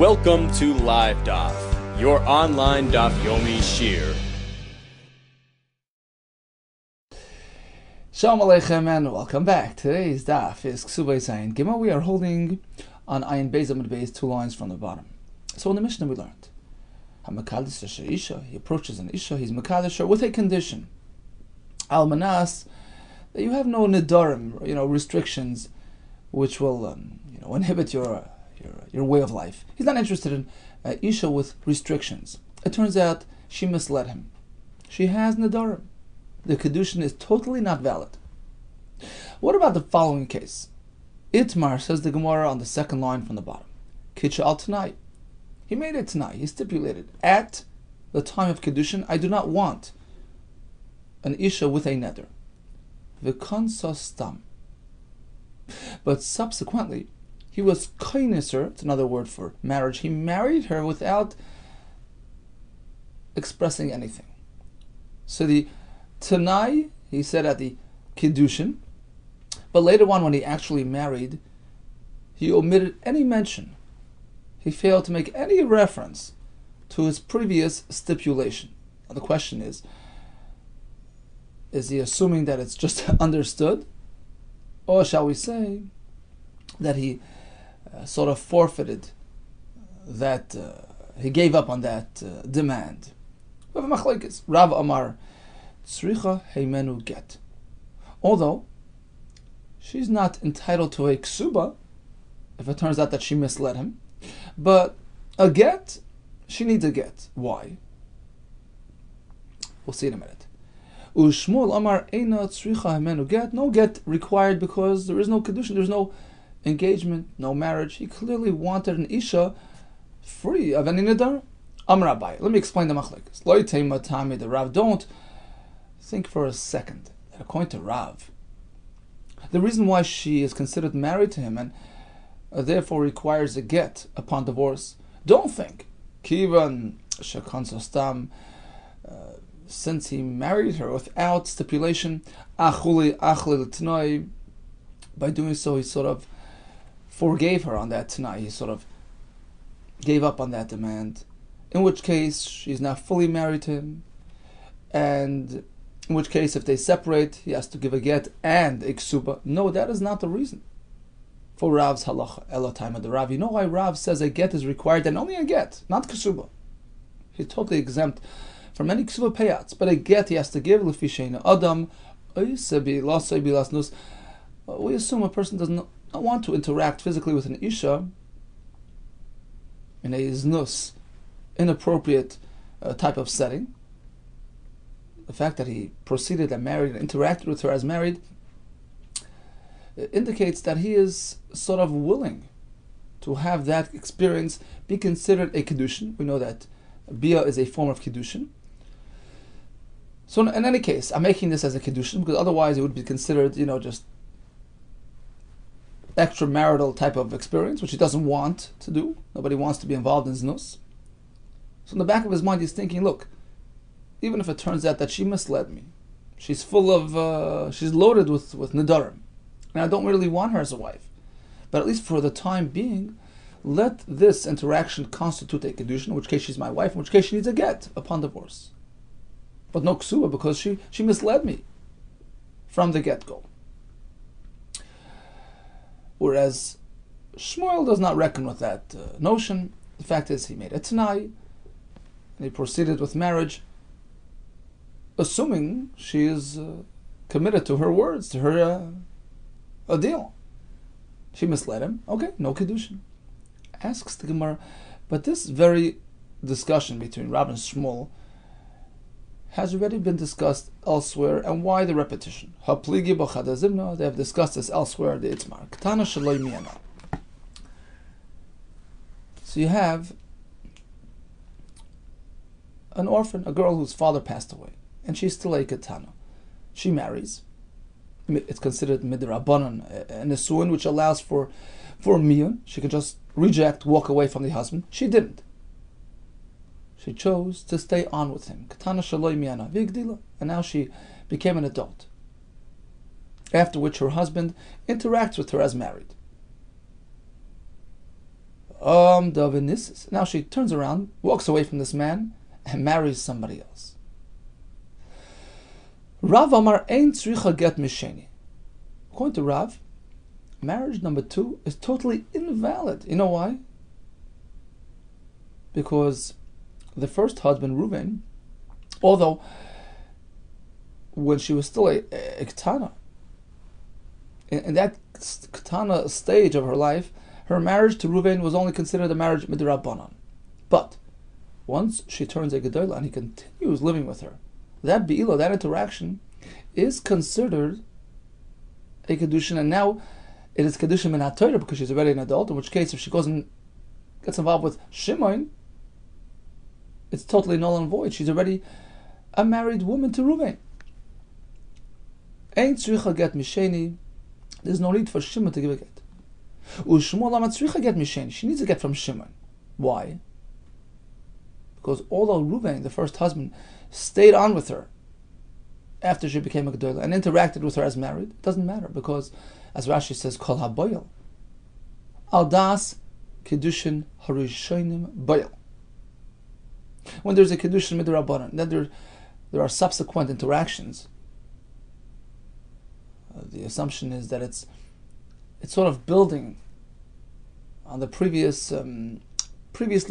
Welcome to Live Daf, your online Daf Yomi Shir. Shalom Aleichem and welcome back. Today's Daf is Kesubos Ayin Gimel. We are holding on Ayin Beis Amud Beis, 2 lines from the bottom. So in the Mishnah we learned, HaMekadesh Isha, he approaches an Isha, he's Mekadesh with a condition, Al Manas, that you have no Nidarim, restrictions which will inhibit your way of life. He's not interested in Isha with restrictions. It turns out she misled him. She has Nidarim. The Kedushin is totally not valid. What about the following case? Itmar, says the Gemara on the second line from the bottom. Kitcha al Tanai. He made it Tanai. He stipulated, at the time of Kedushin, I do not want an Isha with a neder. V'konsa stam. But subsequently, he was koineser, it's another word for marriage. He married her without expressing anything. So the Tanai, he said at the Kiddushin, but later on when he actually married, he omitted any mention. He failed to make any reference to his previous stipulation. Now the question is he assuming that it's just understood? Or shall we say that he sort of forfeited that, he gave up on that demand? We have a machlokes. Rav Amar, Tzricha heimenu get. Although she's not entitled to a ksuba, if it turns out that she misled him, but a get, she needs a get. Why? We'll see in a minute. Ushmuel Amar eina tzricha heimenu get. No get required because there is no kedushin, there's no engagement, no marriage. He clearly wanted an isha free of any nidar. Amar Rabbi. Let me explain the machlokes. Lo yitema tami, the Rav. Don't think for a second that according to Rav, the reason why she is considered married to him and therefore requires a get upon divorce, don't think kivan shekonsa stam, since he married her without stipulation, achuli l'tnoi, by doing so he sort of forgave her on that tonight. He sort of gave up on that demand, in which case she's now fully married to him, and in which case if they separate he has to give a get and a ksuba. No, that is not the reason for Rav's halacha. Elotaima the Rav. You know why Rav says a get is required, and only a get, not ksuba. He's totally exempt from any ksuba payouts, but a get he has to give lefi sheina adam. We assume a person does not want to interact physically with an isha in a znus, inappropriate type of setting. The fact that he proceeded and married and interacted with her as married indicates that he is sort of willing to have that experience be considered a kedushin. We know that bia is a form of kedushin. So in any case, I'm making this as a kedushin because otherwise it would be considered, just extramarital type of experience, which he doesn't want to do. Nobody wants to be involved in znus. So in the back of his mind, he's thinking, look, even if it turns out that she misled me, she's full of, she's loaded with nidarim, and I don't really want her as a wife, but at least for the time being, let this interaction constitute a kedushin, in which case she's my wife, in which case she needs a get upon divorce. But no ksuba, because she misled me from the get-go. Whereas Shmuel does not reckon with that notion. The fact is, he made a tanai, and he proceeded with marriage, assuming she is committed to her words, to her a deal. She misled him. Okay, no kedushin. Asks the Gemara, but this very discussion between Rav and Shmuel has already been discussed elsewhere, and why the repetition? Hapligi b'chadazimna, they have discussed this elsewhere, the Itmar. Ketana shaloi miyana. So you have an orphan, a girl whose father passed away, and she's still a ketana. She marries. It's considered midrabanan, a nesuin, which allows for miyun. She can just reject, walk away from the husband. She didn't. She chose to stay on with him. Ketana shaloi miyana v'igdila, and now she became an adult. After which her husband interacts with her as married. Now she turns around, walks away from this man, and marries somebody else. Rav Amar Ein Tzricha Get Misheni. According to Rav, marriage number 2 is totally invalid. You know why? Because the first husband, Reuven, although when she was still a Ketana, in that Ketana stage of her life, her marriage to Reuven was only considered a marriage midrabanan. But once she turns a Gedola and he continues living with her, that be'ilah, that interaction, is considered a kedushin, and now it is kedushin min haTorah because she's already an adult. In which case, if she goes and gets involved with Shimon, it's totally null and void. She's already a married woman to Reuven. Ein tzricha get misheni. There's no need for Shimon to give a get. U'shmuel ama tzricha get misheni. She needs a get from Shimon. Why? Because although Reuven, the first husband, stayed on with her after she became a Gedola and interacted with her as married, it doesn't matter because, as Rashi says, Kol haboyel al das kedushin harishonim boyel. When there's a kedushin midrabanan, then there are subsequent interactions. The assumption is that it's sort of building on the previously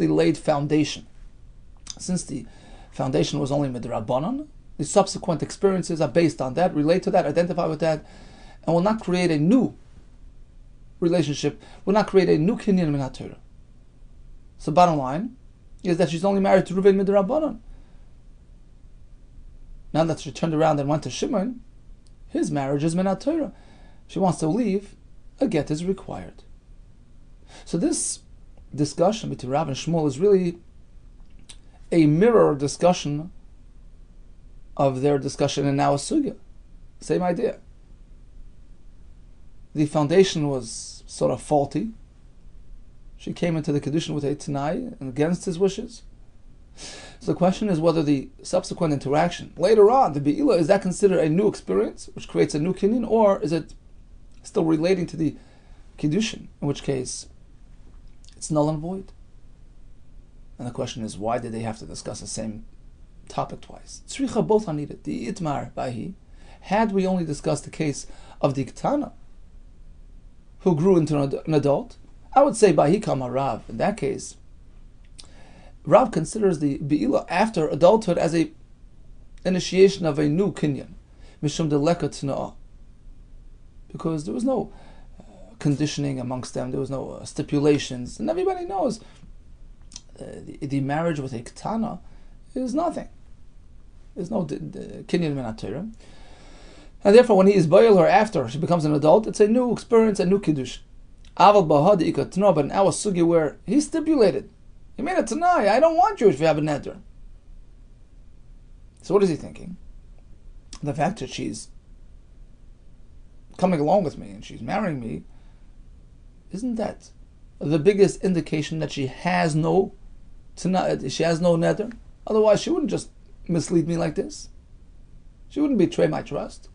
laid foundation. Since the foundation was only midrabanan, the subsequent experiences are based on that, relate to that, identify with that, and will not create a new relationship, will not create a new kinyan min haTorah. So bottom line is that she's only married to Reuven midrabanan. Now that she turned around and went to Shimon, his marriage is min haTorah. She wants to leave, a get is required. So this discussion between Rav and Shmuel is really a mirror discussion of their discussion in now sugya. Same idea. The foundation was sort of faulty. She came into the kedushin with a tanai and against his wishes. So the question is whether the subsequent interaction later on, the be'ilah, is that considered a new experience which creates a new kinyan, or is it still relating to the kedushin, in which case it's null and void? And the question is, why did they have to discuss the same topic twice? Tzricha, both are needed. The itmar bahi, had we only discussed the case of the Ketana, who grew into an adult, I would say bahi kama Rav. In that case, Rav considers the be'ilah after adulthood as a initiation of a new kinyan, mishum deleka t'na'ah, because there was no conditioning amongst them, there was no stipulations, and everybody knows the marriage with a Ketana is nothing. There's no kinyan min haTorah. And therefore, when he is boil her after she becomes an adult, it's a new experience, a new kiddush. Aval bahad ikatno, but in our sugi where he stipulated, he made a tanai, I don't want you if you have a neder. So what is he thinking? The fact that she's coming along with me and she's marrying me, isn't that the biggest indication that she has no neder? Otherwise, she wouldn't just mislead me like this. She wouldn't betray my trust.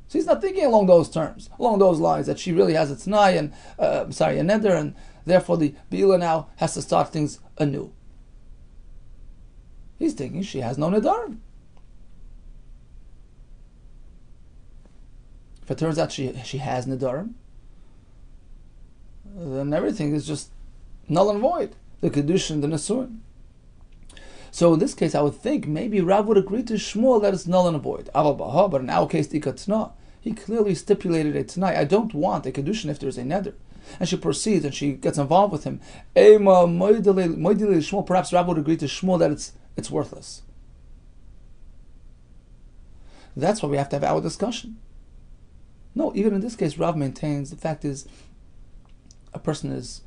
So he's not thinking along those terms, along those lines, that she really has a t'nai and a neder, and therefore the be'ilah now has to start things anew. He's thinking she has no nedarim. If it turns out she has nedarim, then everything is just null and void. The kedushin, the nesuin. So in this case, I would think maybe Rav would agree to Shmuel that it's null and void. But in our case, he clearly stipulated a tonight. I don't want a kedushin if there's a neder. And she proceeds and she gets involved with him. Perhaps Rav would agree to Shmuel that it's worthless. That's why we have to have our discussion. No, even in this case, Rav maintains the fact is a person is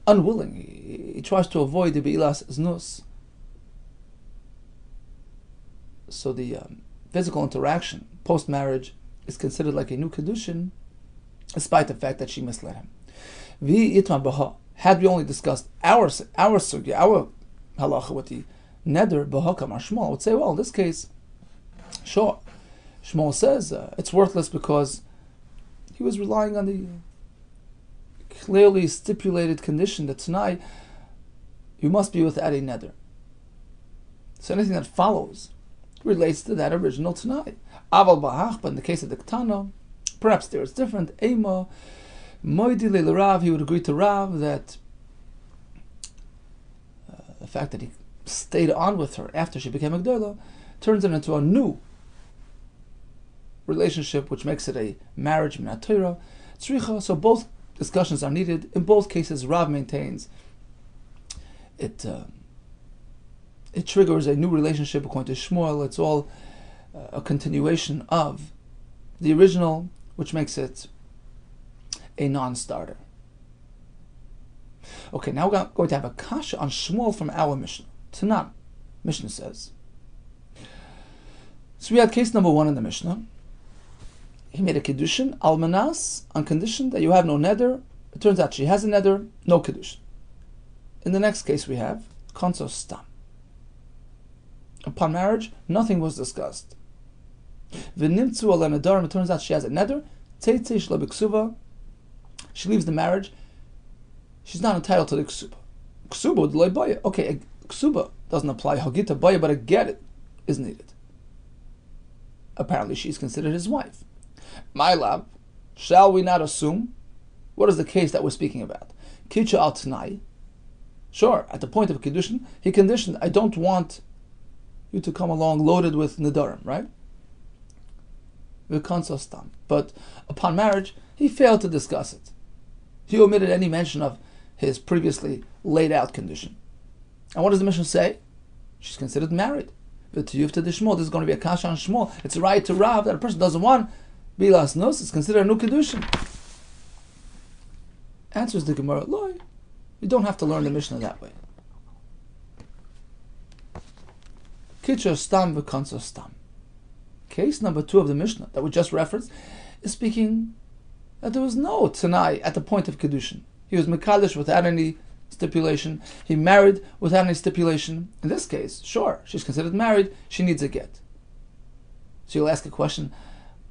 unwilling. He tries to avoid the be'ilas znus. So the physical interaction post-marriage is considered like a new kedushin, despite the fact that she misled him. Had we only discussed our sugya, our halacha with the neder, b'hakam or Shmuel, I would say, well, in this case, sure. Shmuel says it's worthless because he was relying on the clearly stipulated condition that tonight you must be without a neder. So anything that follows relates to that original tonight. Aval bahach, but in the case of the Ketana, perhaps there is different. Ema, moidi le Rav, he would agree to Rav that the fact that he stayed on with her after she became a Gdola turns it into a new relationship, which makes it a marriage min haTorah. Tzricha, so both discussions are needed. In both cases, Rav maintains it triggers a new relationship according to Shmuel. It's all a continuation of the original, which makes it a non-starter. Okay, now we're going to have a kasha on Shmuel from our Mishnah. Tanan, Mishnah says. So we had case number 1 in the Mishnah. He made a kiddushin, almanas, on condition that you have no neder. It turns out she has a neder, no kiddushin. In the next case we have konso stam. Upon marriage, nothing was discussed. V'nimtzu ala nedarim, it turns out she has a neder. Teitzei shla b'ksuba. She leaves the marriage. She's not entitled to the ksuba. Ksuba d'loi baya. Okay, a ksuba doesn't apply hagita baya, but a get is needed. Apparently she's considered his wife. My love, shall we not assume? What is the case that we're speaking about? Kitcha al Tanai. Sure, at the point of Kiddushin, he conditioned, I don't want you to come along loaded with Nedarim, right? But upon marriage, he failed to discuss it. He omitted any mention of his previously laid out condition. And what does the Mishnah say? She's considered married. But to Yufta de Shmuel, this is going to be a kasha on Shmuel. It's right to Rav that a person doesn't want Bilas Nos, it's considered a new Kiddushin. Answers the Gemara, Loi. You don't have to learn the Mishnah that way. Kitcha stam v'kansa stam. Case number 2 of the Mishnah that we just referenced is speaking that there was no Tanai at the point of Kiddushin. He was Mekadesh without any stipulation. He married without any stipulation. In this case, sure, she's considered married, she needs a get. So you'll ask a question,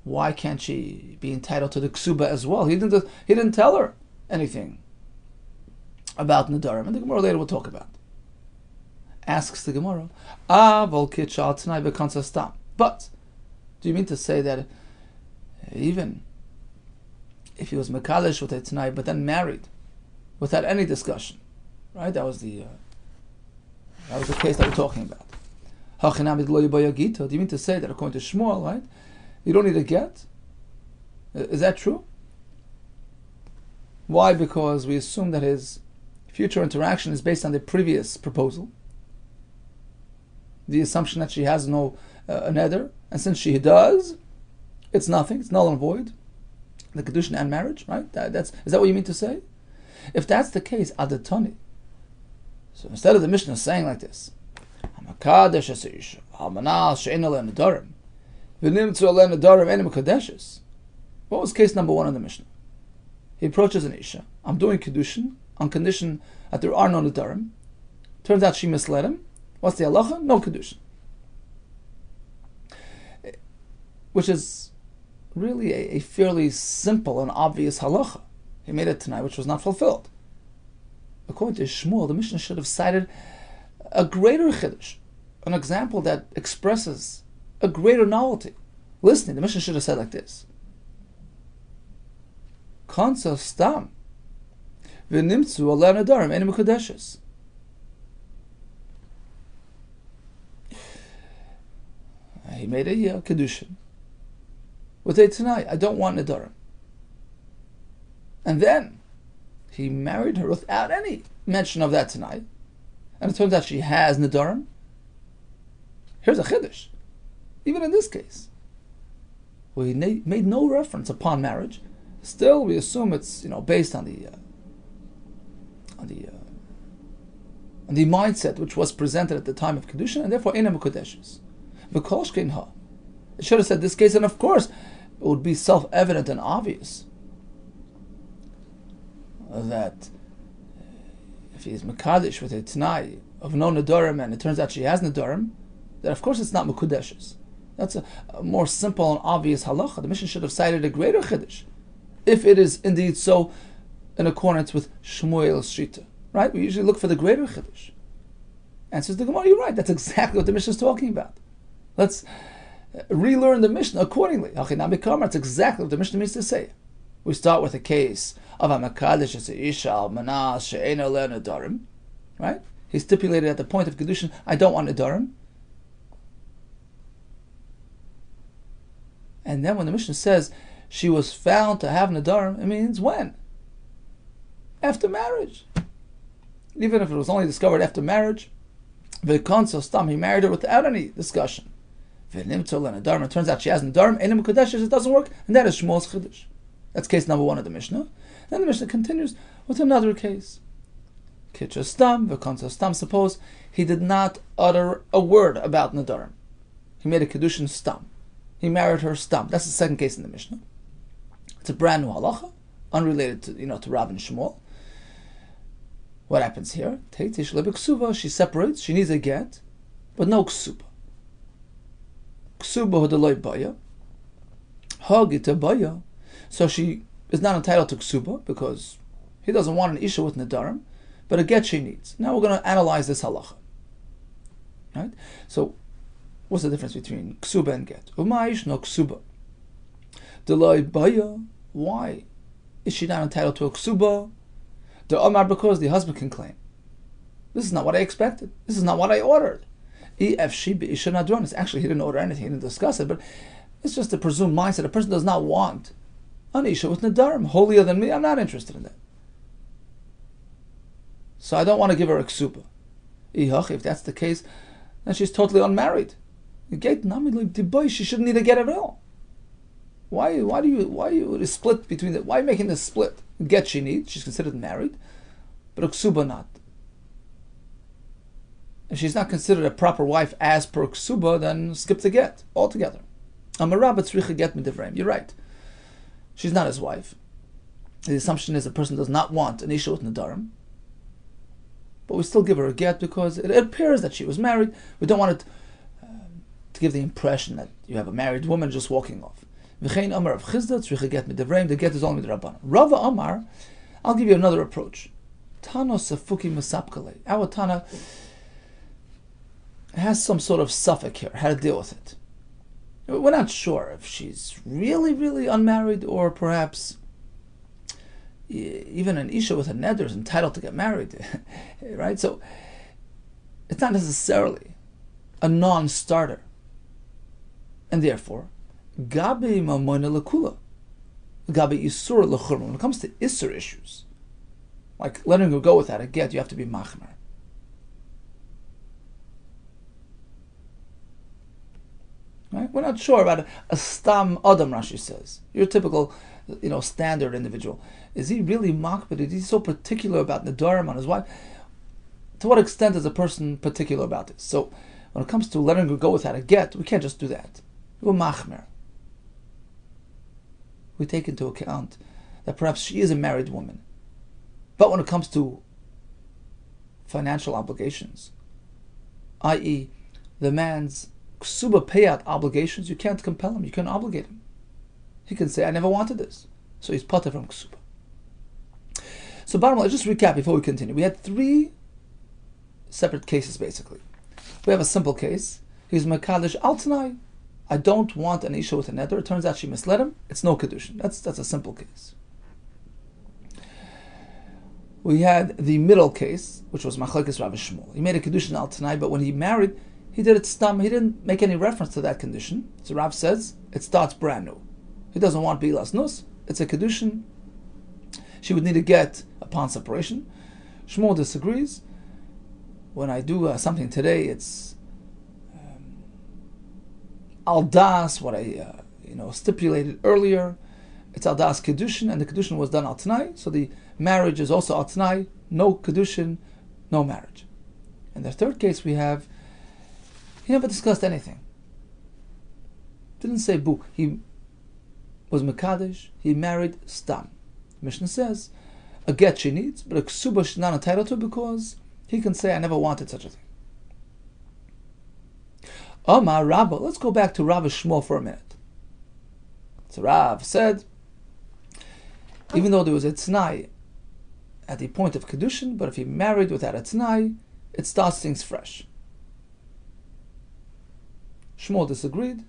why can't she be entitled to the ksuba as well? He didn't tell her anything about Nedarim, and the Gemara later will talk about. Asks the Gemara, but do you mean to say that even if he was Mekadesh with a Tanai, but then married without any discussion, right? That was the case that we're talking about. Do you mean to say that according to Shmuel, right, you don't need a get? Is that true? Why? Because we assume that his future interaction is based on the previous proposal, the assumption that she has no neder, and since she does, it's nothing, it's null and void, the Kiddushin and marriage, right? Is that what you mean to say? If that's the case, adatoni. So instead of the Mishnah saying like this, what was case number 1 in the Mishnah? He approaches an Isha. I'm doing Kiddushin on condition that there are no Nedarim. Turns out she misled him. What's the halacha? No Kiddushin. Which is really a fairly simple and obvious halacha. He made it tonight, which was not fulfilled. According to Shmuel, the Mishnah should have cited a greater chiddush, an example that expresses a greater novelty. Listening, the Mishnah should have said like this: Kansa stam v'nimtzu ala nedarim eni mekudeshes. He made a kiddushin with a tonight. I don't want nedarim. And then he married her without any mention of that tonight. And it turns out she has nedarim. Here's a chiddush. Even in this case, we made no reference upon marriage. Still, we assume it's based on the mindset which was presented at the time of Kiddushin, and therefore Eina Mekudeshes. V'kol ha. It should have said this case, and of course, it would be self-evident and obvious that if he is Mekadesh with a Tanai of no Nedarim, and it turns out she has Nedarim, then of course it's not Mekudeshes. That's a more simple and obvious halacha. The Mishnah should have cited a greater chiddush, if it is indeed so in accordance with Shmuel's Shita. Right? We usually look for the greater Chiddush. Answers the Gemara, you're right, that's exactly what the Mishnah is talking about. Let's relearn the Mishnah accordingly. That's exactly what the Mishnah means to say. We start with a case of a Makadesh Isha al Manas She'ena Le Nadarim. Right? He stipulated at the point of Kedushin, I don't want Nadarim. And then when the Mishnah says she was found to have Nadarim, it means when? After marriage. Even if it was only discovered after marriage, V'konso Stam, he married her without any discussion. V'nimtzo le'nadarim, it turns out she has Nadarim, Enim Kodeshes, it doesn't work, and that is Shmuel's Chiddush. That's case number 1 of the Mishnah. Then the Mishnah continues with another case. Kitcha Stam, V'konso Stam, suppose he did not utter a word about Nadarim. He made a Kedushin Stam. He married her Stam. That's the second case in the Mishnah. It's a brand new halacha, unrelated to Rav and Shmuel. What happens here? She separates, she needs a get, but no ksuba. Ksuba hodoloi baya. Hagita baya. So she is not entitled to ksuba because he doesn't want an isha with nadarim, but a get she needs. Now we're going to analyze this halacha. Right? So, what's the difference between ksuba and get? Umaish no ksuba. Doloi baya. Why is she not entitled to a ksuba? The Omar, because the husband can claim, this is not what I expected. This is not what I ordered. Actually, he didn't order anything. He didn't discuss it, but it's just a presumed mindset. A person does not want an isha with nadarim holier than me. I'm not interested in that. So I don't want to give her a ksuba. If that's the case, then she's totally unmarried. She shouldn't need a get at all. Why you split between the? Why are you making this split? Get she needs, she's considered married, but a ksuba not. If she's not considered a proper wife as per ksuba, then skip the get altogether. Amarabba tzricha get midivrayim. You're right. She's not his wife. The assumption is a person does not want an isha with nadarim, but we still give her a get because it appears that she was married. We don't want it to give the impression that you have a married woman just walking off. V'chein Amar of Chizda tzricha get midivrayim. The get is only midrabanan. Rava Amar, I'll give you another approach. Tano safuki masapkale. Our Tana has some sort of suffix here, how to deal with it. We're not sure if she's really, really unmarried or perhaps even an isha with a neder is entitled to get married, right? So it's not necessarily a non-starter. And therefore, gabi mamoina lekula, gabi isur lechurma. When it comes to isur issues, like letting her go without a get, you have to be machmer. Right? We're not sure about a stam adam. Rashi says your typical, standard individual. Is he really makbid? Is he so particular about nedarim on his wife? To what extent is a person particular about this? So, when it comes to letting her go without a get, we can't just do that. We're machmer. We take into account that perhaps she is a married woman, but when it comes to financial obligations, i.e., the man's ksuba payout obligations, you can't compel him, you can't obligate him. He can say, I never wanted this. So he's potter from ksuba. So bottom line, just recap before we continue. We had 3 separate cases basically. We have a simple case. He's mekadesh al tanai. I don't want an isha with a neder. It turns out she misled him. It's no kedushin. That's a simple case. We had the middle case, which was machlekes Rav Shmuel. He made a kedushin al tanai, but when he married, he did it stam. He didn't make any reference to that condition. So Rav says it starts brand new. He doesn't want bilas nus. It's a kedushin. She would need to get upon separation. Shmuel disagrees. When I do something today, it's al das, what I stipulated earlier. It's al das kedushin, and the kedushin was done al tanai. So the marriage is also al tanai. No kedushin, no marriage. In the third case, we have he never discussed anything. Didn't say boo. He was mekadesh. He married stam. The Mishnah says a get she needs, but a ksuba she's not entitled to because he can say I never wanted such a thing. Omar Rabba. Let's go back to Rav Shmuel for a minute. So Rav said, even though there was a t'nai at the point of Kedushin, but if he married without a Tanai, it starts things fresh. Shmuel disagreed.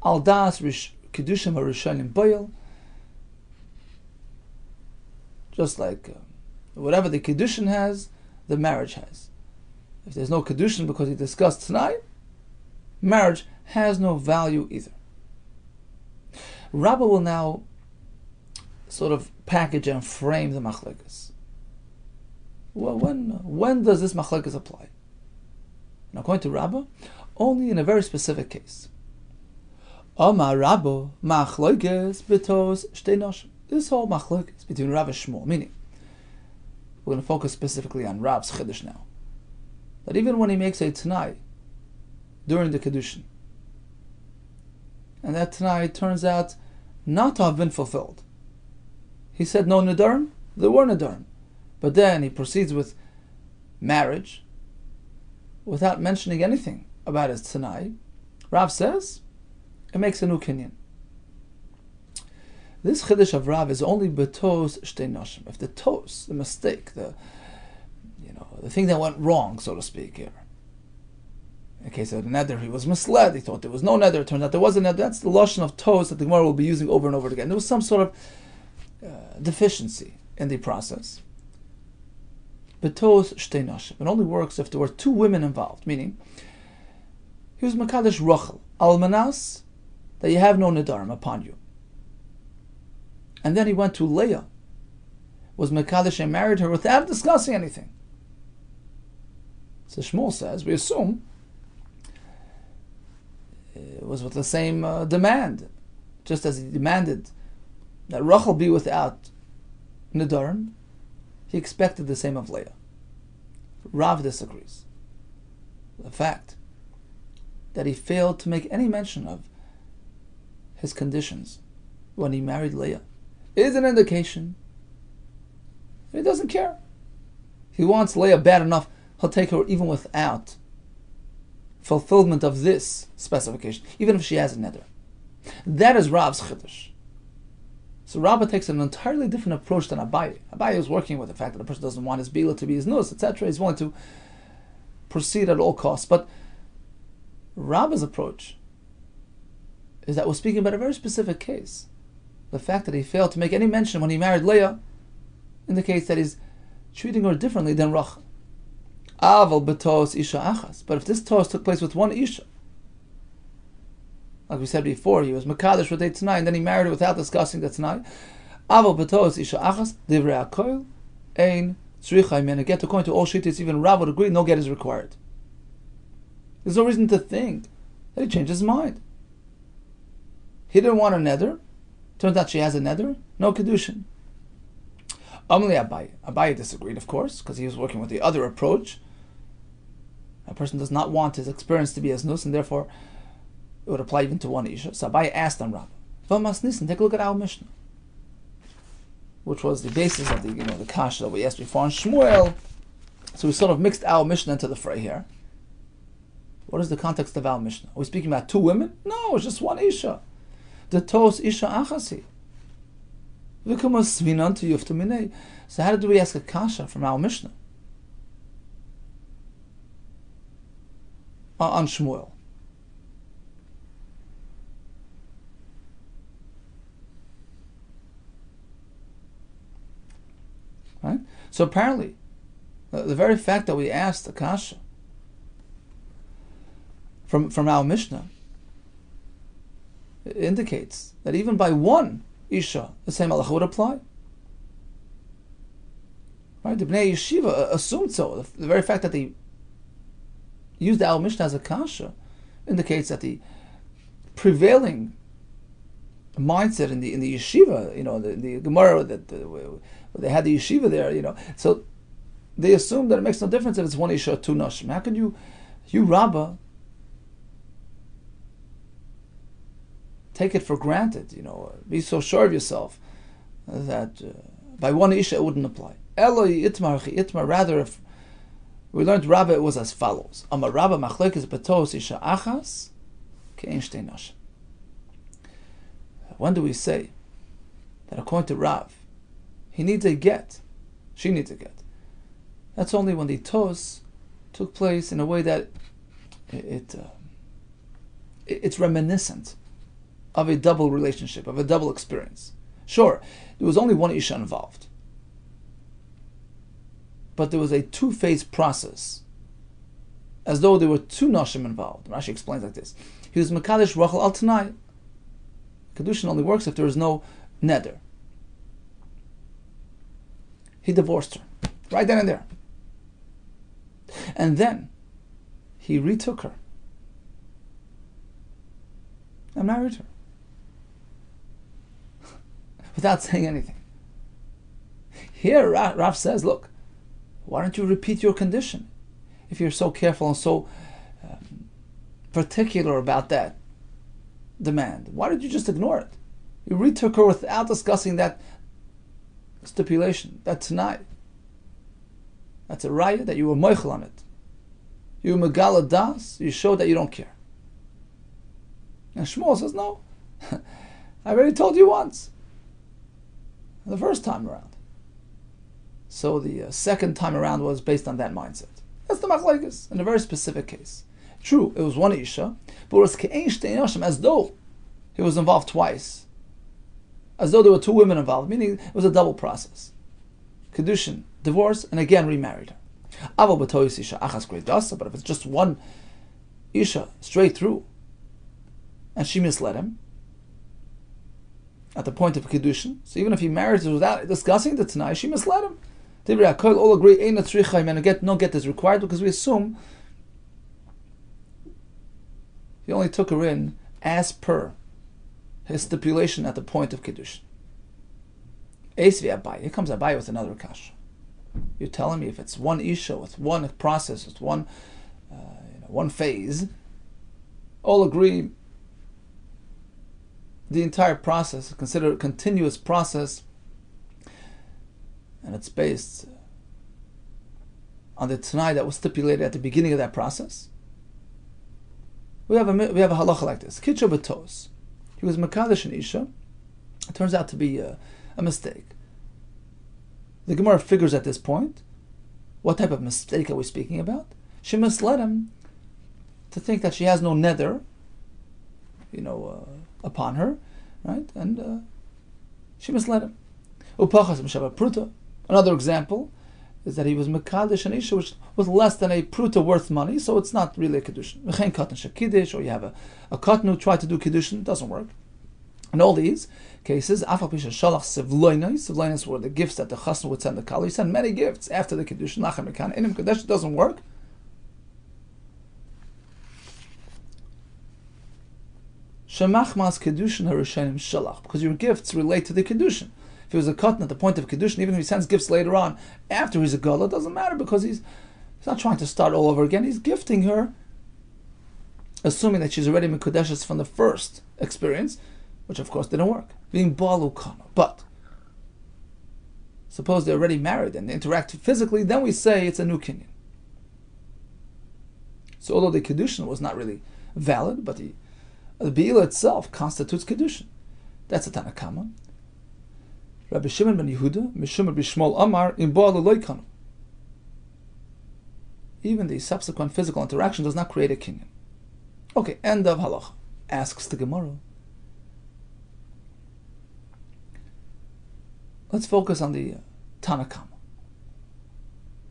Al das Kedushim Harishonim Boil. Just like whatever the Kedushin has, the marriage has. If there's no Kedushin because he discussed Tanai, marriage has no value either. Rabbah will now sort of package and frame the machlekes. Well, when does this machlekes apply? And according to Rabbah, only in a very specific case. Amar Rabbah machlekes betos shtei noshim. This whole machlekes between Rav and Shmuel, meaning we're going to focus specifically on Rav's chiddush now. That even when he makes a Tanai during the Kedushin, and that Tanai turns out not to have been fulfilled. He said no Nadarim, there were Nadarim. But then he proceeds with marriage without mentioning anything about his Tanai. Rav says it makes a new kinyan. This chiddush of Rav is only betos shtei noshim. If the tos, the mistake, the thing that went wrong, so to speak, here. In the case of the neder, he was misled. He thought there was no neder. It turned out there was a neder. That's the lashon of tos that the Gemara will be using over and over again. There was some sort of deficiency in the process. Betos shtei noshim. It only works if there were two women involved. Meaning, he was makadesh Rachel almanas, that you have no nedarim upon you. And then he went to Leah, was makadesh and married her without discussing anything. So Shmuel says, we assume it was with the same demand, just as he demanded that Rachel be without nedarim, he expected the same of Leah. Rav disagrees. The fact that he failed to make any mention of his conditions when he married Leah is an indication that he doesn't care. He wants Leah bad enough, he'll take her even without fulfillment of this specification, even if she has a neder. That is Rav's chiddush. So Rabbah takes an entirely different approach than Abaye. Abaye is working with the fact that a person doesn't want his bila to be his nus, etc. He's willing to proceed at all costs. But Rabbah's approach is that we're speaking about a very specific case. The fact that he failed to make any mention when he married Leah indicates that he's treating her differently than Rachel. Aval betos isha achas. But if this tos took place with one isha, like we said before, he was makadesh with a Tanai, and then he married her without discussing the Tanai. Aval betos isha achas divrei hakoil ein tzricha imena get. According to all shittas, even Rav would agree, no get is required. There's no reason to think that he changed his mind. He didn't want a neder. Turns out she has a neder. No kedushin. Amli Abaye. Abaye disagreed, of course, because he was working with the other approach. A person does not want his experience to be as nus, and therefore it would apply even to one isha. So Abaye asked on Rav, "V'mas nisan, take a look at our Mishnah," which was the basis of the kasha that we asked before on Shmuel. So we sort of mixed our Mishnah into the fray here. What is the context of our Mishnah? Are we speaking about two women? No, it's just one isha. The tos isha achasi. So how did we ask a kasha from our Mishnah on Shmuel? Right? So apparently, the very fact that we asked a kasha from our Mishnah indicates that even by one isha, the same halacha would apply. Right? The Bnei Yeshiva assumed so. The very fact that they used our Mishnah as a kasha indicates that the prevailing mindset in the yeshiva, the Gemara that they had the yeshiva there, so they assume that it makes no difference if it's one isha or two nashim. How can you Rabbah, take it for granted, be so sure of yourself that by one isha it wouldn't apply? Eloi itmar, rather, if we learned Rabbah, it was as follows: Amar Rabbah machlekes betos isha achas ke'en shtei nashim. When do we say that according to Rav, he needs a get She needs a get. That's only when the tos took place in a way that it's reminiscent of a double relationship, of a double experience. Sure, there was only one Isha involved, but there was a two-phase process, as though there were two Nashim involved. Rashi explains like this. He was Mekadesh Rachel al Tanai. Kedushin only works if there is no neder. He divorced her, right then and there. And then, he retook her and married her. Without saying anything. Here, Rav says, look, why don't you repeat your condition? If you're so careful and so particular about that demand, why did you just ignore it? You retook her without discussing that stipulation, that tonight. That's a raya that you were moichel on it. You were megala das, you showed that you don't care. And Shmuel says, no, I already told you once. The first time around. So the second time around was based on that mindset. That's the machlokes in a very specific case. True, it was one Isha, but it was ke'ein shtei nashim, as though he was involved twice. As though there were two women involved, meaning it was a double process. Kedushin, divorce, and again remarried her. Aval b'toyis Isha achas grei dasa, but if it's just one Isha straight through, and she misled him at the point of Kedushin, so even if he married her without discussing the Tanai, she misled him. All agree, no get is required, because we assume he only took her in as per his stipulation at the point of Kedushin. Here comes Abai with another kasha. You're telling me if it's one Isha with one process, with one phase, all agree the entire process, consider a continuous process, and it's based on the Tanai that was stipulated at the beginning of that process. We have a halacha like this. Kitcho b'tos. He was Mekadesh and Isha. It turns out to be a mistake. The Gemara figures at this point, what type of mistake are we speaking about? She misled him to think that she has no nether, upon her, right? And she misled him. Upachas m'shava pruta. Another example is that he was Mekadesh and Isha, which was less than a pruta worth money, so it's not really a Kedushin. Mechen katan shekiddish, or you have a katan who tried to do Kedushin, doesn't work. In all these cases, afal pisha shalach sevloinos were the gifts that the chassan would send the kala. He sent many gifts after the Kedushin, lachem mekan, inim kadesh, doesn't work. Shemachmas Kedushin harishanim shalach, because your gifts relate to the Kedushin. If he was a katan at the point of Kedushin, even if he sends gifts later on, after he's a gala, it doesn't matter, because he's not trying to start all over again. He's gifting her, assuming that she's already Mekudeshes from the first experience, which of course didn't work. Being balu kana. But suppose they're already married and they interact physically, then we say it's a new kinyan. So although the Kedushin was not really valid, but the Be'ila itself constitutes Kedushin. That's a Tanakama. Rabbi Shimon ben Yehuda, Mishum b'Shmol Amar, in Ba'al Loikanu. Even the subsequent physical interaction does not create a kinyan. Okay, end of halacha. Asks the Gemara. Let's focus on the Tanakama.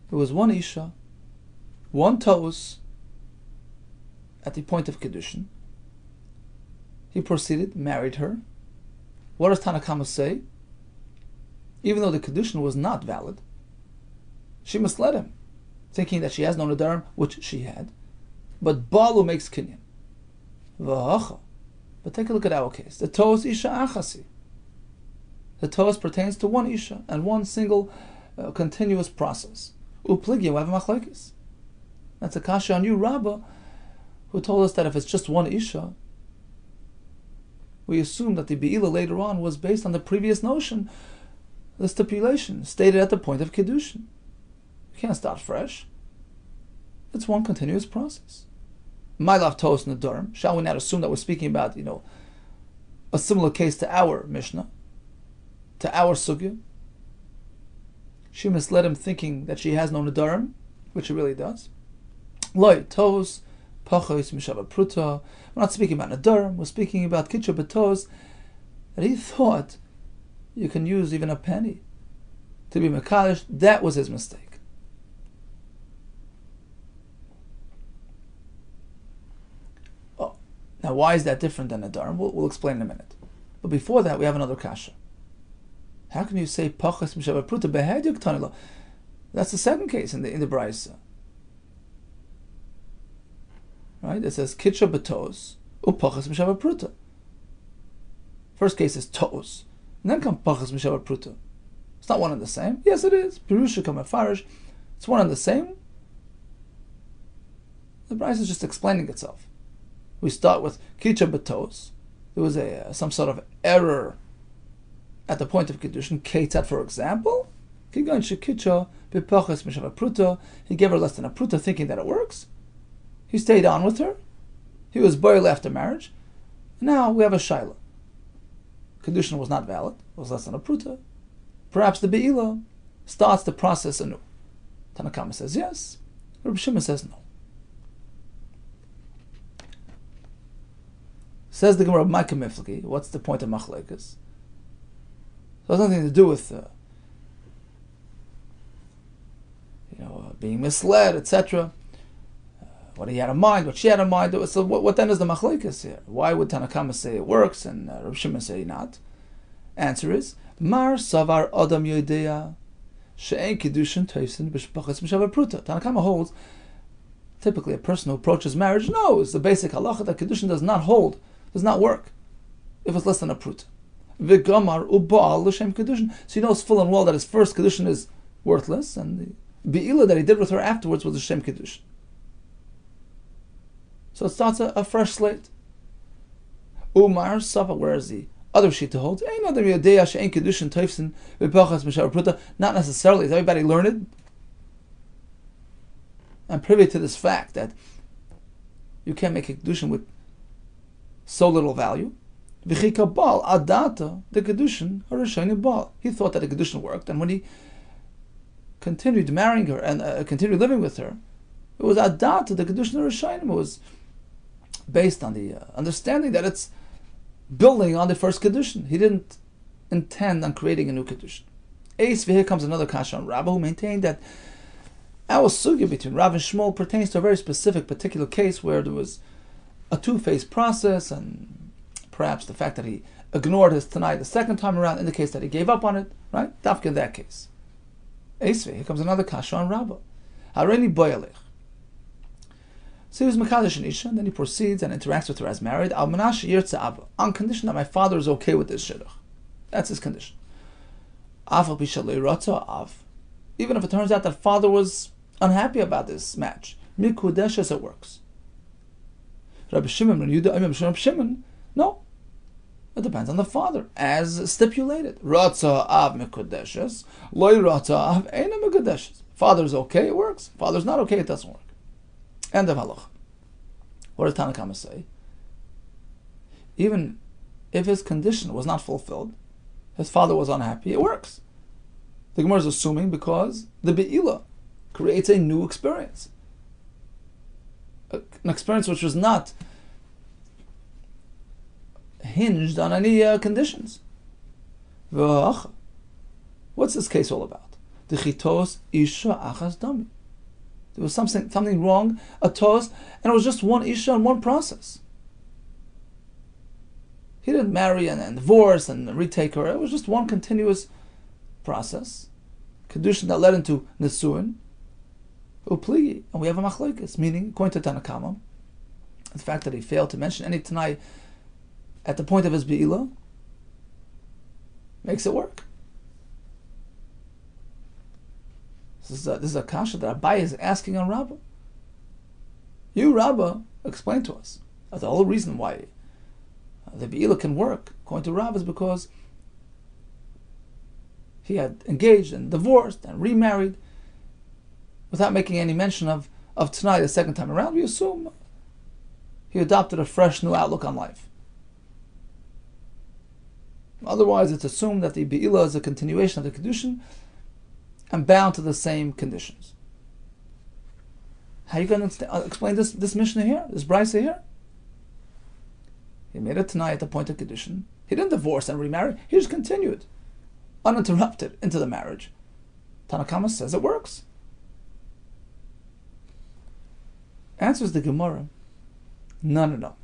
There was one Isha, one Taus, at the point of Kedushin. He proceeded, married her. What does Tanakama say? Even though the Kedushin was not valid, she misled him, thinking that she has no Nadarim, which she had. But Balu makes Kinyan. V'hacha. But take a look at our case. The Tos Isha Achasi. The Tos pertains to one Isha and one single continuous process. Upligya, we have a machlokes. That's a kasha on you, Rabbah, who told us that if it's just one Isha, we assume that the Be'ila later on was based on the previous notion, the stipulation stated at the point of Kedushin. You can't start fresh. It's one continuous process. My love Tos Nadurim. Shall we not assume that we're speaking about, a similar case to our Mishnah, to our Sugya? She misled him thinking that she has no Nadarim, which she really does. Loi, Tos, Pachos, Mishava Pruta. We're not speaking about Nadarim, we're speaking about Kitcha Batos, that he thought you can use even a penny to be Mekadosh. That was his mistake. Oh, now why is that different than Nadarim? We'll explain in a minute. But before that, we have another kasha. How can you say Pachas Mishava Pruta Behedyuk Tanila? That's the second case in the Brisa. Right? It says Kitcha Batos Upachas Mishava Pruta. First case is Tos, and then comes Pachas Mishava Pruta. It's not one and the same. Yes, it is. Pirusha Kamafarish. It's one and the same. The Brisa is just explaining itself. We start with Kitcha Batos. There was some sort of error at the point of Kiddushin. Ketzat, for example. He gave her less than a pruta, thinking that it works. He stayed on with her. He was boiled after marriage. Now we have a shaila. Kiddushin was not valid. It was less than a pruta. Perhaps the be'ilah starts the process anew. Tanakama says yes. Rabbi Shimon says no. Says the Gemara of Micah Miflagi, what's the point of machlekes? It has nothing to do with being misled, etc. What he had in mind, what she had in mind. So what then is the machlekes here? Why would Tanakama say it works and Rabbi Shimon say not? Answer is Mar Savar Adam Yodea She'en Kiddushin Toisin B'Shpachas M'Shavar Pruta. Tanakama holds typically a person who approaches marriage knows the basic halacha that Kiddushin does not hold, does not work if it's less than a pruta. V'gamar u'ba'al l'shem Kiddushin. So he knows full and well that his first Kiddushin is worthless, and the be'ilah that he did with her afterwards was a shem Kiddushin. So it starts a fresh slate. Umar Safa, whereas the other sheet holds, not necessarily is everybody learned and privy to this fact that you can't make a Kiddushin with so little value. The Kiddushin, he thought that the Kiddushin worked, and when he continued marrying her and continued living with her, it was adata, the Kiddushin Rishayim. It was based on the understanding that it's building on the first Kiddushin. He didn't intend on creating a new Kiddushin. Here comes another kasha on Rabbah, who maintained that our sugya between Rav and Shmuel pertains to a very specific, particular case where there was a two-phase process, and perhaps the fact that he ignored his Tanai the second time around indicates that he gave up on it, right? Dafka in that case. Here comes another kasha on Rabbah. Hareni boyalech. So he was Mekadosh and Isha, and then he proceeds and interacts with her as married, on condition that my father is okay with this shidduch. That's his condition. Even if it turns out that father was unhappy about this match, mikudesh as it works. Rabbi Shimon, no. It depends on the father, as stipulated. Ratza av mikudeshes, loy ratza av eina mikudeshes. Father's okay, it works. Father's not okay, it doesn't work. End of halach. What does Tanakama say? Even if his condition was not fulfilled, his father was unhappy, it works. The Gemara is assuming because the be'ilah creates a new experience. An experience which was not hinged on any conditions. What's this case all about? The chitos isha achas dami. There was something wrong, a tos, and it was just one isha and one process. He didn't marry and divorce and retake her. It was just one continuous process. Kedushin that led into Nesuin. Upligi. And we have a machlokes, meaning, according to Tanakama, the fact that he failed to mention any Tanai at the point of his be'ilah makes it work. This is a kasha that Abai is asking on Rabbah. You, Rabbah, explain to us. The whole reason why the be'ilah can work, according to Rabbah, is because he had engaged and divorced and remarried without making any mention of Tanai the second time around. We assume he adopted a fresh new outlook on life. Otherwise, it's assumed that the be'ilah is a continuation of the Kiddushin, and bound to the same conditions. How are you going to explain this Mishnah here, this Brisa here? He made a Tanai at the point of condition. He didn't divorce and remarry. He just continued, uninterrupted, into the marriage. Tanakama says it works. Answers the Gemara, no.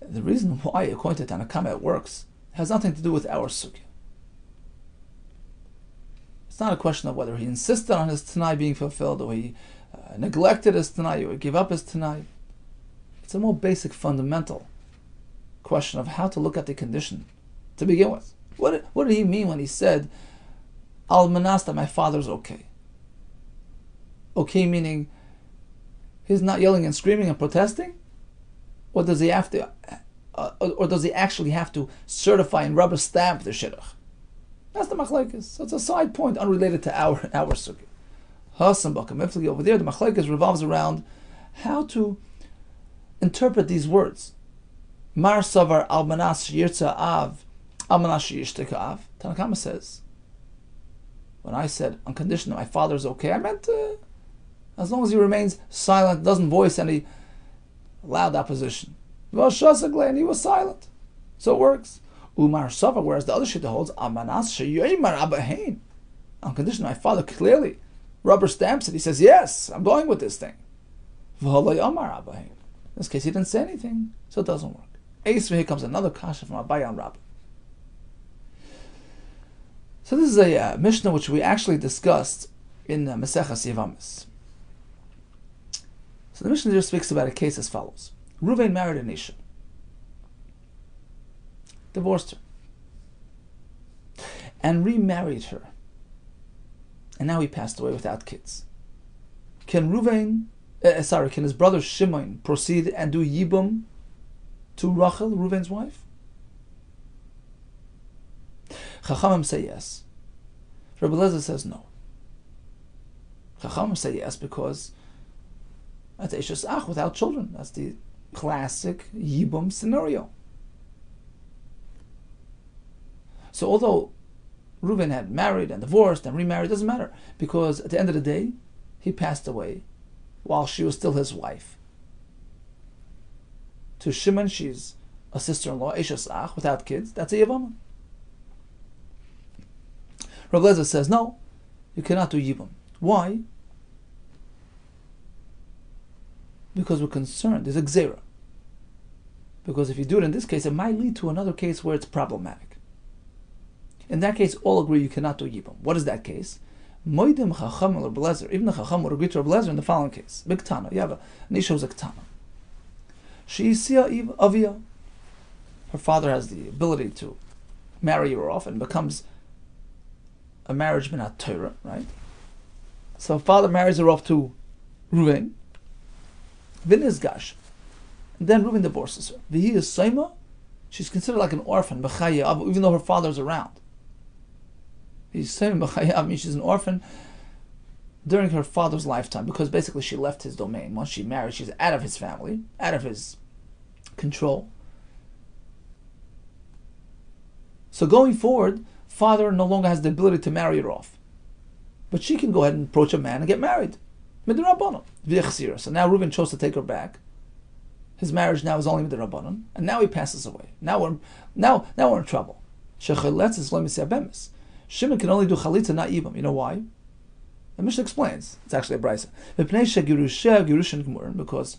The reason why, according to Tanakama, it works has nothing to do with our sugya. It's not a question of whether he insisted on his Tanai being fulfilled, or he neglected his Tanai, or he gave up his Tanai. It's a more basic, fundamental question of how to look at the condition to begin with. What did he mean when he said, Al Manasta, my father's okay? Okay meaning he's not yelling and screaming and protesting? Or does he have to, or does he actually have to certify and rubber stamp the shidduch? That's the machlekes. So it's a side point unrelated to our sukkah. Hasan Bakamifli over there, the machlekes revolves around how to interpret these words. Mar savar almanas yirtza av, almanas yishtika av. Tanakama says, when I said on condition that my father is okay, I meant as long as he remains silent, doesn't voice any loud opposition. And he was silent. So it works. Umar savar, whereas the other shita holds almanas sheyoimar abahein. On condition my father clearly rubber stamps it. He says, yes, I'm going with this thing. V'halay amar abahein. In this case, he didn't say anything, so it doesn't work. Here comes another kasha from Abaye on Rabbi. So this is a Mishnah which we actually discussed in Maseches Yevamis. So the Mishnah just speaks about a case as follows. Ruvain married an Isha, divorced her, and remarried her. And now he passed away without kids. Can his brother Shimon proceed and do Yibum to Rachel, Reuven's wife? Chachamim say yes. Rabbi Yehuda says no. Chachamim say yes because that's Eishes Ach without children. That's the classic Yibum scenario. So although Reuven had married and divorced and remarried, it doesn't matter, because at the end of the day, he passed away while she was still his wife. To Shimon, she's a sister-in-law, Eishes Ach, without kids. That's a Yavama. Rabbi Yehuda says, no, you cannot do Yibum. Why? Because we're concerned. There's a Gzera. Because if you do it in this case, it might lead to another case where it's problematic. In that case, all agree you cannot do Yibum. What is that case? Moidim Chacham or Blazer. Even the Chacham would agree to Blazer in the following case. Big Tana. You have a Nisha who's a Ktana. Sheisia Avia. Her father has the ability to marry her off and becomes a marriage minat Torah, right? So her father marries her off to Reuven. Vinizgash. And then Reuven divorces her. Vihi is Saima. She's considered like an orphan, even though her father's around. He's saying she's an orphan during her father's lifetime, because basically she left his domain. Once she married, she's out of his family, out of his control. So going forward, father no longer has the ability to marry her off. But she can go ahead and approach a man and get married. So now Reuven chose to take her back. His marriage now is only with the Rabbanon, and now he passes away. Now we're in trouble. Shimon can only do chalitza, not yibam. You know why? The Mishnah explains. It's actually a brisa. Because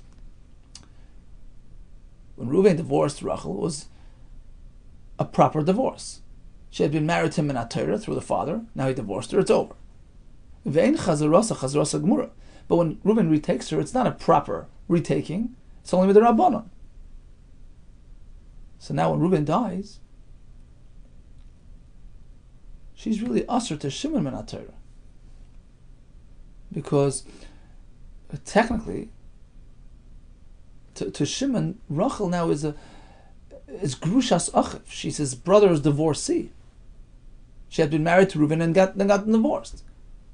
when Reuven divorced Rachel, it was a proper divorce. She had been married to him in Atayra through the father. Now he divorced her. It's over. But when Reuven retakes her, it's not a proper retaking. It's only with the Rabbanon. So now when Reuven dies, she's really usher to Shimon min Torah. Because technically, to Shimon, Rachel now is Grushas Achiv. She's his brother's divorcee. She had been married to Reuven and then got divorced.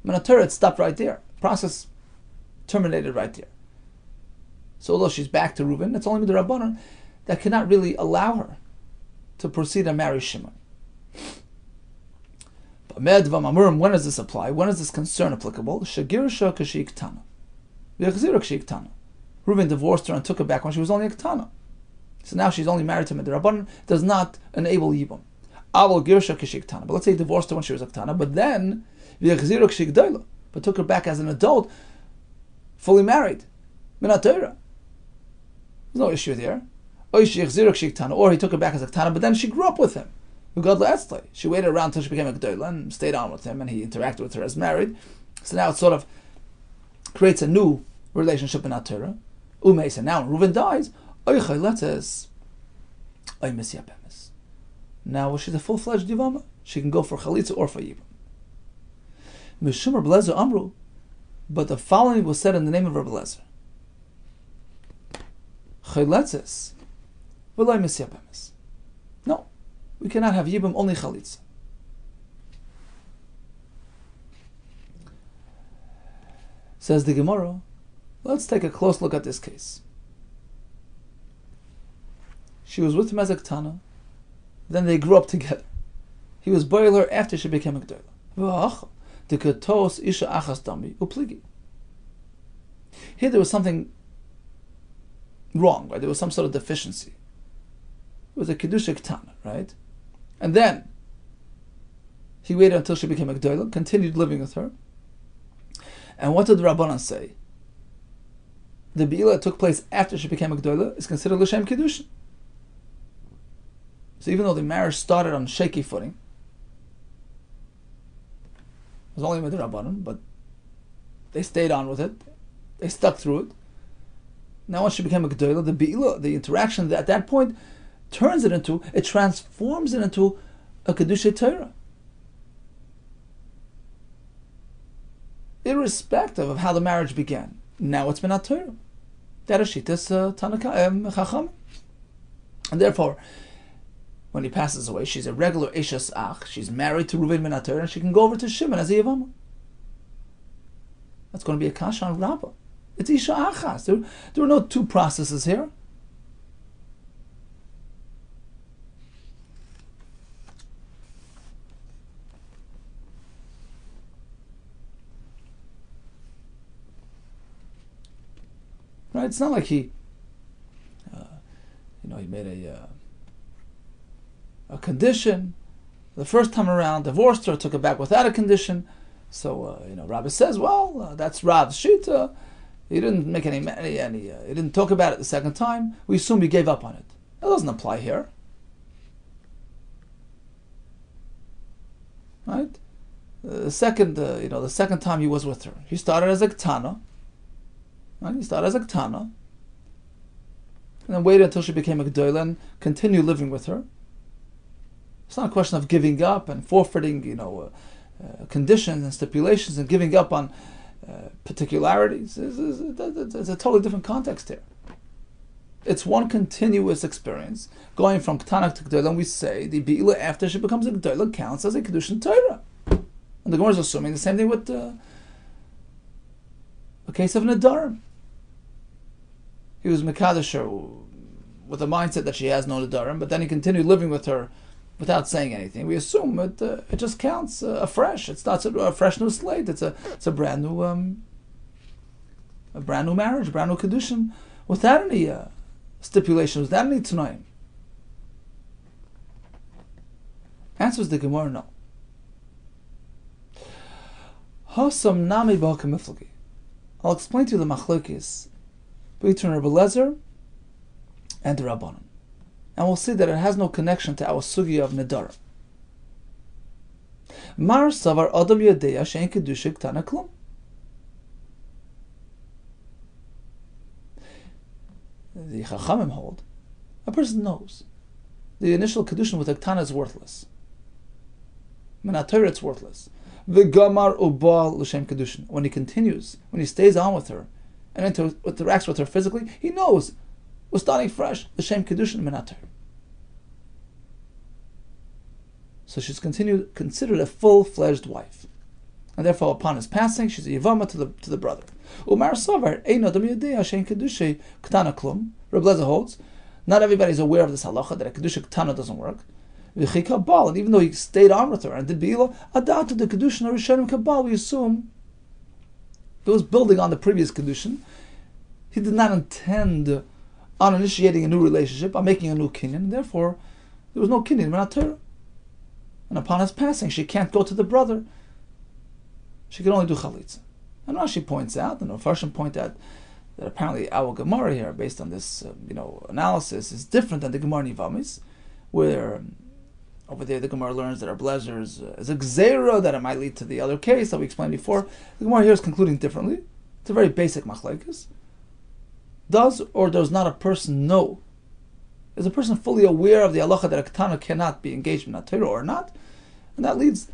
Min Torah, it stopped right there. Process terminated right there. So although she's back to Reuven, it's only with the Rabbanon that cannot really allow her to proceed and marry Shimon. When does this apply? When is this concern applicable? Shagirsha kashik tana. Reuben divorced her and took her back when she was only a ketana. So now she's only married to Midrabanan, does not enable Yibam. Aval girsha kashik tana. But let's say he divorced her when she was a ketana, but then but took her back as an adult, fully married. Minat Torah. There's no issue there. Or he took her back as a ketana, but then she grew up with him. She waited around until she became a G'dayla and stayed on with him, and he interacted with her as married. So now it sort of creates a new relationship in Torah. Umeisa. Now when Reuven dies, now she's a full-fledged Yivama. She can go for Chalitza or for Yibam. Mishum Rabbi Lezer Amru, but the following was said in the name of Rabbi Lezer. Chaletzes, v'loi Mesiya Bemes. No, we cannot have Yibam, only Chalitza. Says the Gemara, let's take a close look at this case. She was with him as a ketana, then they grew up together. He was boiler after she became a G'dayla. Here there was something wrong, right? There was some sort of deficiency. It was a Kedusha Ketana, right? And then he waited until she became a G'dayla, continued living with her. And what did the Rabbanan say? The Be'ila that took place after she became a G'dayla is considered L'Shem Kedushin. So even though the marriage started on shaky footing, it was only with the Rabbanan, but they stayed on with it. They stuck through it. Now once she became a G'dayla, the Be'ila, the interaction at that point, transforms it into a Kedusha Torah. Irrespective of how the marriage began. Now it's been a Torah. That is Shittas Tanaka Chacham. And therefore, when he passes away, she's a regular Eshes Ach. She's married to Reuven ben Torah, and she can go over to Shimon as a Yavama. That's going to be a Kasha on Rabbah. It's Isha Achas. There are no two processes here. Right? It's not like he made a condition. The first time around, divorced her, took her back without a condition. So, Rabbi says, that's Rav's Shita. He didn't make any he didn't talk about it the second time. We assume he gave up on it. That doesn't apply here. Right? The second time he was with her, he started as a Ketana. Right? He started as a Ketana. And then waited until she became a G'dayla and continued living with her. It's not a question of giving up and forfeiting, conditions and stipulations and giving up on particularities. It's a totally different context here. It's one continuous experience going from Ketana to G'dayla, and we say the Be'ila after she becomes a G'dayla counts as a Kedushin Torah. And the Gemara is assuming the same thing with a case of Nadarim. He was Mekadosh her with the mindset that she has no Nadarim, but then he continued living with her without saying anything. We assume it just counts afresh. It starts a fresh new slate. It's a brand new marriage, brand new kedushin, without any stipulations, without any tanoim. Answers the Gemara no. Hasam nami b'hakam miflagi. I'll explain to you the machlokes between Rabbi Lezer and the Rabbanan. And we'll see that it has no connection to our sugya of Nidara. Mar savar adam yadeya she'en kedusha ktana klum. The Chachamim hold, a person knows the initial kedushin with a ktana is worthless. Minat it's worthless. V'gamar ubal l'shem kedushin. When he continues, when he stays on with her, and interacts with her physically, he knows we're starting fresh. L'shem kedushin minat Torah. So she's considered a full-fledged wife, and therefore, upon his passing, she's a yivama to the brother. Umar savar ein adam yadei she'en kedusha ktana klum. Rabbi Lezer holds, not everybody is aware of this halacha that a kedusha ktana doesn't work. v'chi kabal, and even though he stayed on with her and did beila, adatu the kedushin harishonim kabal, we assume it was building on the previous kedushin. He did not intend on initiating a new relationship, on making a new kinyan, and therefore there was no kinyan in Torah. And upon his passing, she can't go to the brother. She can only do chalitza. And Rashi points out, and the Farshim point out, that apparently our Gemara here, based on this analysis, is different than the Gemara Nivamis, where over there the Gemara learns that our blazers is a gzeira, that it might lead to the other case that we explained before. The Gemara here is concluding differently. It's a very basic machlekes. Does or does not a person know? Is a person fully aware of the halacha that a ketana cannot be engaged in a Torah or not? And that leads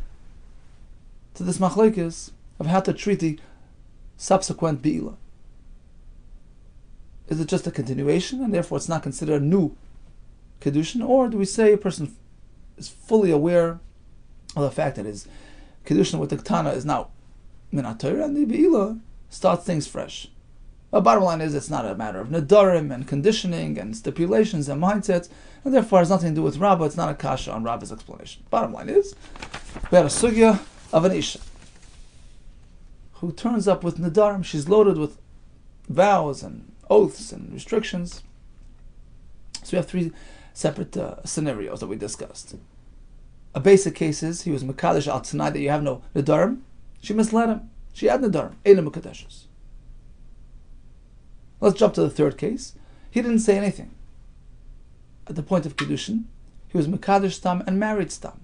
to this machlekes of how to treat the subsequent beila. Is it just a continuation and therefore it's not considered a new kedushin, or do we say a person is fully aware of the fact that his kedushin with the ketana is now min Torah and the beila starts things fresh? The bottom line is it's not a matter of nedarim and conditioning and stipulations and mindsets, and therefore it has nothing to do with Rabbah. It's not a kasha on Rabbah's explanation. Bottom line is we had a sugya of an isha who turns up with nedarim. She's loaded with vows and oaths and restrictions. So we have three separate scenarios that we discussed. A basic case is he was mekadesh al tonight that you have no nedarim. She misled him. She had nedarim. Eina mekadeshes. Let's jump to the third case. He didn't say anything. At the point of Kiddushin, he was Mekadesh Stam and married Stam.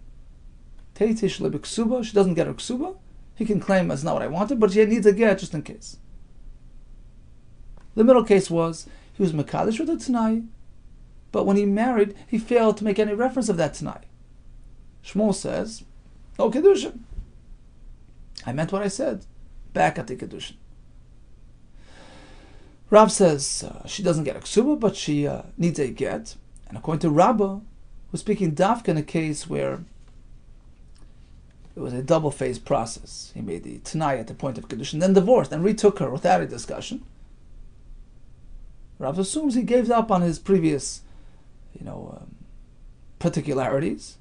Teitish le b'ksuba, she doesn't get her ksuba. He can claim that's not what I wanted, but she needs a get just in case. The middle case was, he was Mekadesh with a Tanai, but when he married, he failed to make any reference of that Tanai. Shmuel says, no Kiddushin. I meant what I said. Back at the Kiddushin. Rav says she doesn't get a ksuba, but she needs a get. And according to Rabbah, who's speaking dafka in a case where it was a double-phase process. He made the tanai at the point of kedushin, then divorced and retook her without a discussion. Rav assumes he gave up on his previous, particularities.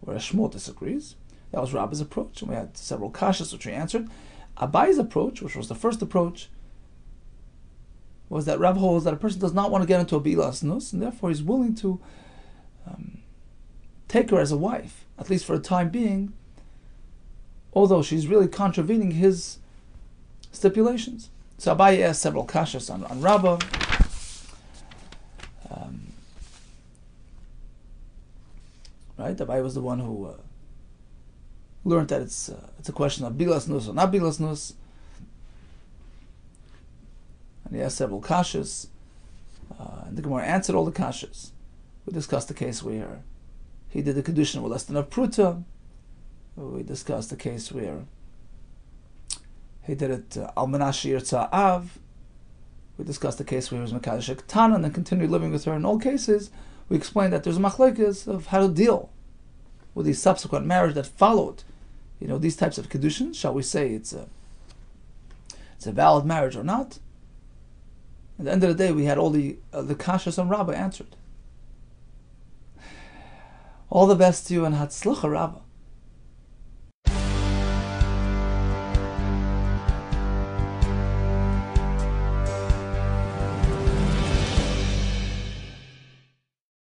Whereas Shmuel disagrees. That was Rabbah's approach, and we had several kashas which we answered. Abai's approach, which was the first approach, was that Rav holds that a person does not want to get into a bilas nus, and therefore he's willing to take her as a wife, at least for the time being, although she's really contravening his stipulations. So Abai asked several kashas on Rabbah. Right, Abai was the one who learned that it's a question of bilas nus or not bilas nus, and he asked several kashas, and the Gemara answered all the kashas. We discussed the case where he did the kedushin with less than a pruta. We discussed the case where he did it al menash yirtza av. We discussed the case where he was mekadesh ketana and then continued living with her. In all cases, we explained that there's a machlekes of how to deal with the subsequent marriage that followed. These types of kedushin, shall we say it's a valid marriage or not? At the end of the day, we had all the kashas on Rabbah answered. All the best to you and Hatzlacha Rabbah.